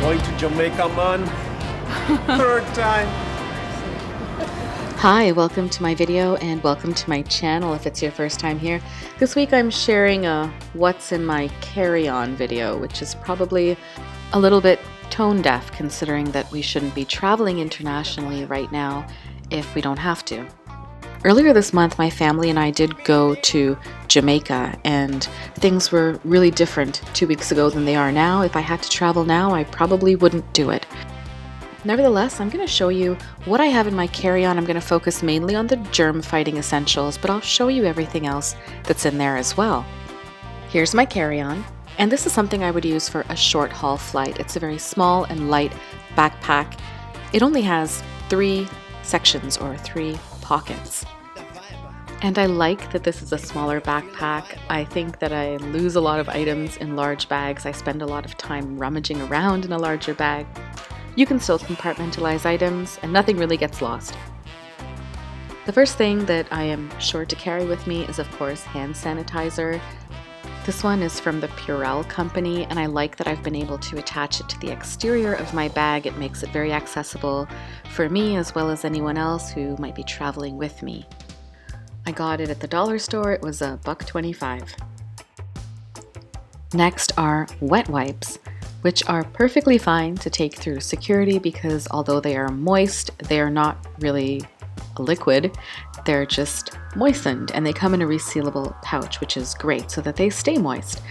Going to Jamaica, man. Third time. Hi, welcome to my video and welcome to my channel if it's your first time here. This week I'm sharing a what's in my carry-on video, which is probably a little bit tone deaf considering that we shouldn't be traveling internationally right now if we don't have to. Earlier this month, my family and I did go to Jamaica, and things were really different 2 weeks ago than they are now. If I had to travel now, I probably wouldn't do it. Nevertheless, I'm going to show you what I have in my carry-on. I'm going to focus mainly on the Germ Fighting Essentials, but I'll show you everything else that's in there as well. Here's my carry-on, and this is something I would use for a short haul flight. It's a very small and light backpack. It only has 3 sections or 3 pockets. And I like that this is a smaller backpack. I think that I lose a lot of items in large bags. I spend a lot of time rummaging around in a larger bag. You can still compartmentalize items and nothing really gets lost. The first thing that I am sure to carry with me is, of course, hand sanitizer. This one is from the Purell company, and I like that I've been able to attach it to the exterior of my bag. It makes it very accessible for me as well as anyone else who might be traveling with me. I got it at the dollar store. It was $1.25. Next are wet wipes, which are perfectly fine to take through security because although they are moist, they are not really a liquid. They're just moistened, and they come in a resealable pouch, which is great so that they stay moist.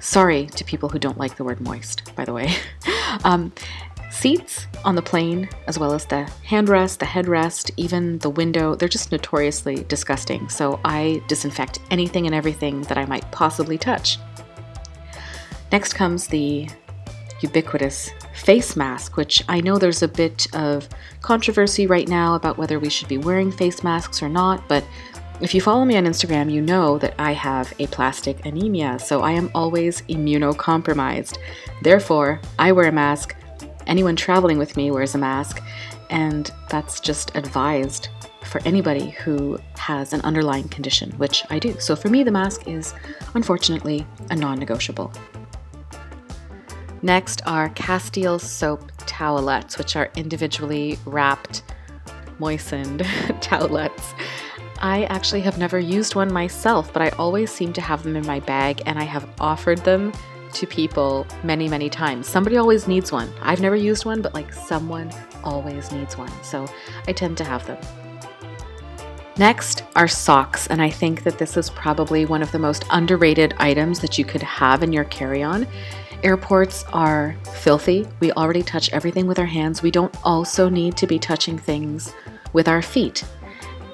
Sorry to people who don't like the word moist, by the way. Seats on the plane, as well as the handrest, the headrest, even the window, they're just notoriously disgusting. So I disinfect anything and everything that I might possibly touch. Next comes the ubiquitous face mask, which I know there's a bit of controversy right now about whether we should be wearing face masks or not, but if you follow me on Instagram, you know that I have aplastic anemia, so I am always immunocompromised. Therefore, I wear a mask. Anyone traveling with me wears a mask, and that's just advised for anybody who has an underlying condition, which I do. So for me, the mask is unfortunately a non-negotiable. Next are Castile soap towelettes, which are individually wrapped, moistened towelettes. I actually have never used one myself, but I always seem to have them in my bag, and I have offered them to people many, many times. Somebody always needs one. I've never used one, but someone always needs one, so I tend to have them. Next are socks, and I think that this is probably one of the most underrated items that you could have in your carry-on. Airports are filthy. We already touch everything with our hands. We don't also need to be touching things with our feet.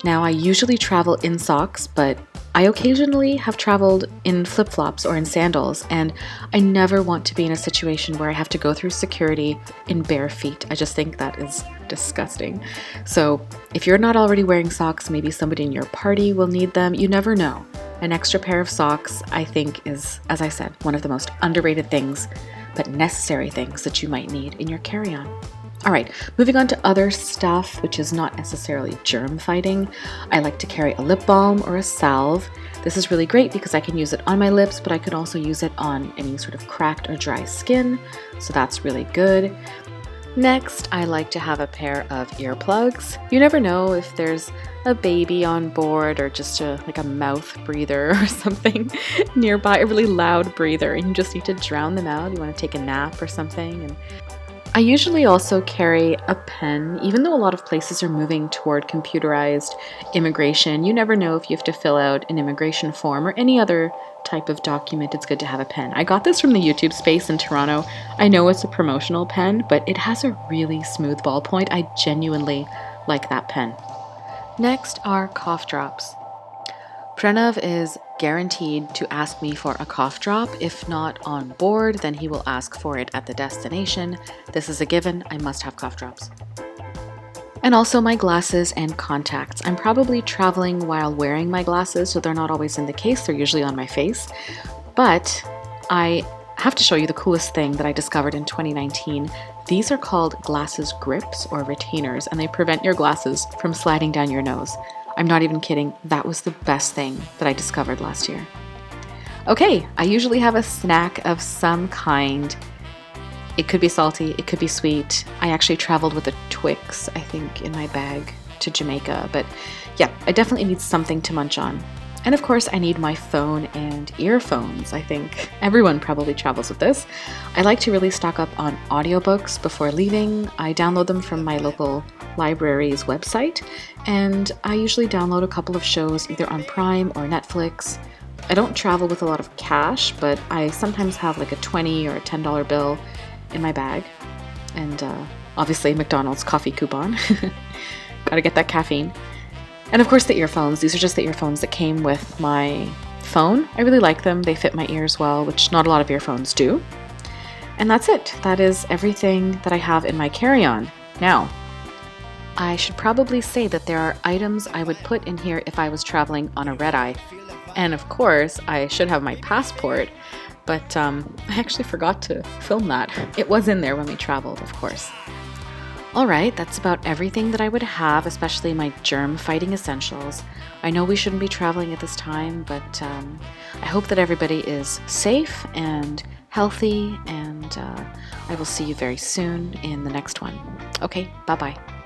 Now, I usually travel in socks, but I occasionally have traveled in flip-flops or in sandals, and I never want to be in a situation where I have to go through security in bare feet. I just think that is disgusting. So if you're not already wearing socks, maybe somebody in your party will need them. You never know. An extra pair of socks, I think, is, as I said, one of the most underrated things, but necessary things that you might need in your carry-on. All right, moving on to other stuff, which is not necessarily germ fighting. I like to carry a lip balm or a salve. This is really great because I can use it on my lips, but I could also use it on any sort of cracked or dry skin, so that's really good. Next, I like to have a pair of earplugs. You never know if there's a baby on board or just a mouth breather or something nearby, a really loud breather, and you just need to drown them out. You want to take a nap or something. And I usually also carry a pen. Even though a lot of places are moving toward computerized immigration, you never know if you have to fill out an immigration form or any other type of document. It's good to have a pen. I got this from the YouTube space in Toronto. I know it's a promotional pen, but it has a really smooth ballpoint. I genuinely like that pen. Next are cough drops. Pranav is guaranteed to ask me for a cough drop. If not on board, then he will ask for it at the destination. This is a given. I must have cough drops. And also my glasses and contacts. I'm probably traveling while wearing my glasses, so they're not always in the case. They're usually on my face. But I have to show you the coolest thing that I discovered in 2019. These are called glasses grips or retainers, and they prevent your glasses from sliding down your nose. I'm not even kidding. That was the best thing that I discovered last year. Okay, I usually have a snack of some kind. It could be salty, it could be sweet. I actually traveled with a Twix, I think, in my bag to Jamaica. But yeah, I definitely need something to munch on. And of course, I need my phone and earphones. I think everyone probably travels with this. I like to really stock up on audiobooks before leaving. I download them from my local library's website, and I usually download a couple of shows either on Prime or Netflix. I don't travel with a lot of cash, but I sometimes have like a $20 or a $10 bill in my bag, and obviously McDonald's coffee coupon. Gotta get that caffeine. And of course the earphones. These are just the earphones that came with my phone. I really like them. They fit my ears well, which not a lot of earphones do. And that's it. That is everything that I have in my carry-on. Now, I should probably say that there are items I would put in here if I was traveling on a red-eye. And of course, I should have my passport, but I actually forgot to film that. It was in there when we traveled, of course. Alright, that's about everything that I would have, especially my germ fighting essentials. I know we shouldn't be traveling at this time, but I hope that everybody is safe and healthy, and I will see you very soon in the next one. Okay, bye-bye.